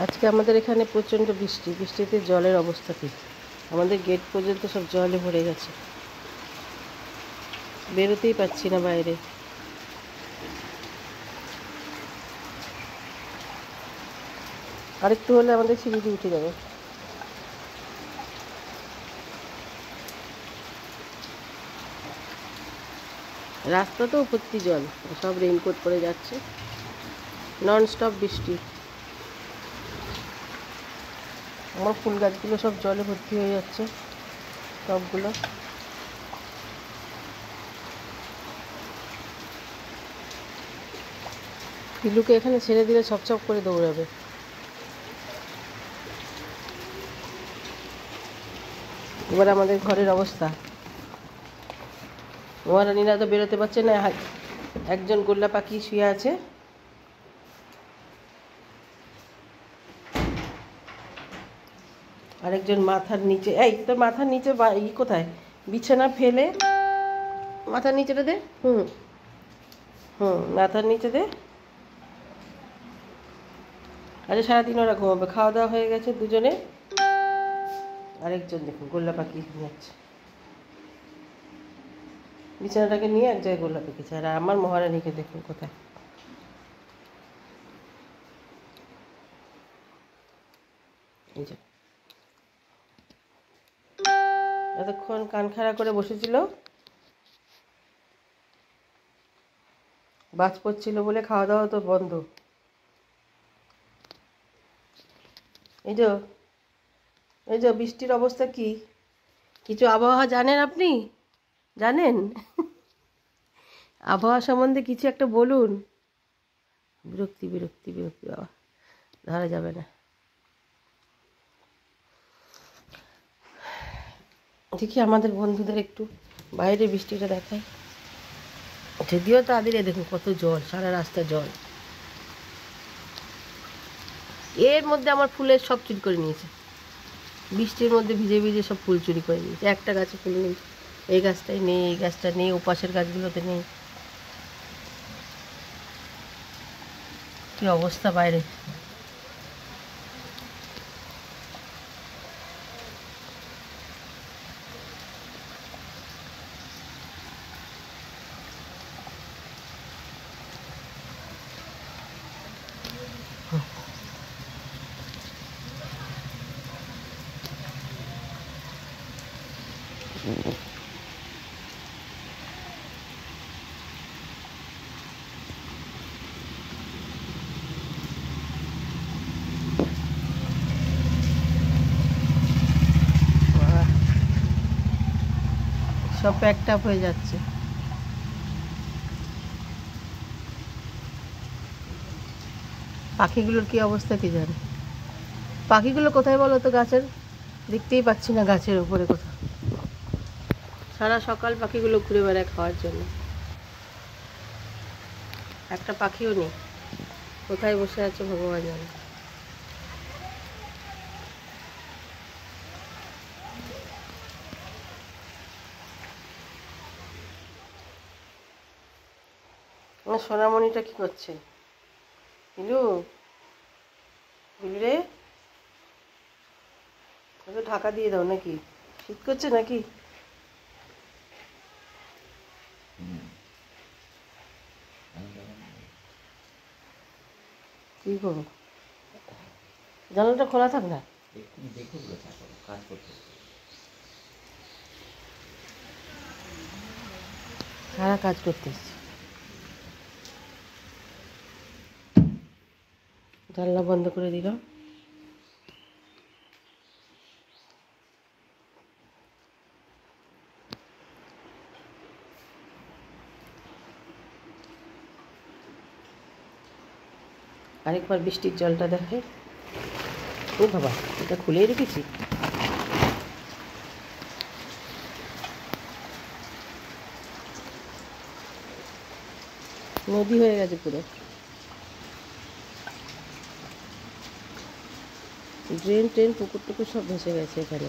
আজকে আমাদের এখানে প্রচণ্ড বৃষ্টি, বৃষ্টিতে জলের অবস্থা কী, আমাদের গেট পর্যন্ত সব জলে ভরে গেছে, বেরোতেই পাচ্ছি না বাইরে। আরেকটু হলে আমাদের সিঁড়ি দিয়ে উঠে যাবে। রাস্তাতেও ভর্তি জল, সব রেইনকোট পরে যাচ্ছে, ননস্টপ বৃষ্টি। আমার ফুল গাছগুলো সব জলে ভর্তি হয়ে যাচ্ছে, সবগুলো। পিলুকে এখানে ছেড়ে দিলে ছপ করে দৌড়াবে। এবার আমাদের ঘরের অবস্থা, মহারানীরা তো বেরোতে পারছে না। একজন গোল্লা পাখি শুয়ে আছে, আরেকজন মাথার নিচে। এই তোর মাথার নিচে কোথায়? বিছানা ফেলে মাথার নিচেটা দে। মাথার নিচে দে। আরে সারাদিন ওরা ঘুমাবে। খাওয়া দাওয়া হয়ে গেছে দুজনে। আরেকজন দেখুন গোল্লা পাখি যাচ্ছে, বিছানাটাকে নিয়ে এক জায়গায় গোল্লা পাকিছে। আর আমার মহারানীকে দেখুন কোথায়। এতক্ষণ কান খাড়া করে বসেছিল, বাজ পড়ছিল বলে খাওয়া দাওয়া তো বন্ধ। এই যে বৃষ্টির অবস্থা কি, কিছু আবহাওয়া জানেন আপনি? জানেন আবহাওয়া সম্বন্ধে কিছু একটা বলুন। বিরক্তি বিরক্তি বিরক্তি, বাবা ধরা যাবে না। দেখি আমাদের বন্ধুদের একটু বাইরে বৃষ্টিটা দেখায়। যদিও তাদের দেখুন কত জল, সারা রাস্তা জল। এর মধ্যে আমার ফুলের সব চুরি করে নিয়েছে, বৃষ্টির মধ্যে ভিজে ভিজে সব ফুল চুরি করে নিয়েছে। একটা গাছে ফুল নেই, এই গাছটাই নেই, এই গাছটা নেই, ওপাশের গাছগুলোতে নেই। কি অবস্থা বাইরে। সব প্যাকড আপ হয়ে যাচ্ছে। পাখিগুলোর কি অবস্থা কি জানে। পাখিগুলো কোথায় বলো তো? গাছের দেখতেই পাচ্ছি না, গাছের উপরে কোথাও। সারা সকাল পাখিগুলো ঘুরে বেড়ায় খাওয়ার জন্য, একটা পাখিও নেই। কোথায় বসে আছে ভগবান জানে। আমার সোনামণিটা কি করছে? বিলু, বিলু রে, ওকে ঢাকা দিয়ে দাও নাকি? শীত করছে নাকি? কি করবো, জানালাটা খোলা থাক না। সারা কাজ করতে এসছি, জানলা বন্ধ করে দিলাম। আরেকবার বৃষ্টির জলটা দেখে। ও বাবা, এটা খুলেই রেখেছি। নদী হয়ে গেছে পুরো, ড্রেন ট্রেন পুকুর টুকুর সব ভেসে গেছে এখানে।